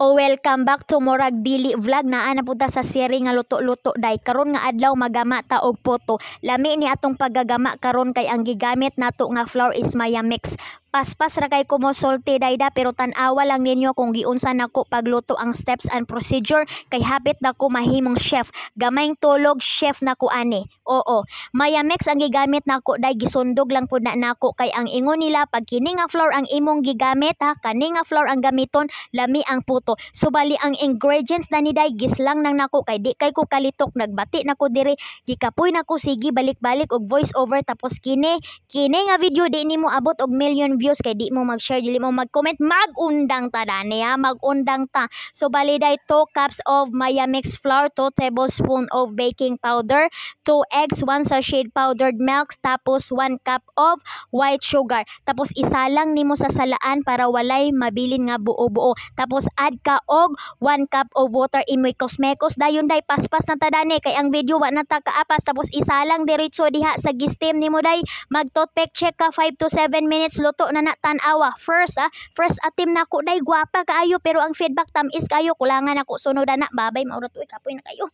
O welcome back to Murag Dili Vlog. Naa na punta sa seri nga luto-luto day. Karon nga adlaw magama ta og poto. Lami ni atong paggagama karon kay ang gigamit nato nga flour is Maya Mix. Paspas ra kay kumosulti dayda pero tan-awa lang ninyo kung giunsa nako pagluto ang steps and procedure kay habit nako mahimong chef. Gamayng tulog chef nako ani. Oo, Maya Mix ang gigamit nako day, gisundog lang pud na nako kay ang ingon nila pag kini nga flour ang imong gigamit ha, kani nga flour ang gamiton, lami ang puto. So bali ang ingredients na ni day gislang nang nako kay di kay ko kalitok, nagbati nako diri, gikapoy nako sige balik-balik og voice over tapos kini nga video di nimo abot og million views kay di mo mag-share, di mo mag-comment, mag-undang ta dani ha, mag-undang ta. So bali day 2 cups of Maya Mix flour, 2 tablespoon of baking powder, 2 eggs, 1 sachet powdered milk, tapos 1 cup of white sugar. Tapos isa lang nimo sa salaan para walay mabilin nga buo-buo. Tapos add ka og 1 cup of water, imikos-mekos dayon day, paspas na ta dani kay ang video wa na ta kaapas. Tapos isa lang diretso diha sa gistem nimo day, mag toothpick check ka 5 to 7 minutes, luto na tan-awa. First attempt nako day, gwapa kaayo pero ang feedback tamis kayo, kulangan ako sunodan na babay, maurat uy kapoy na kayo.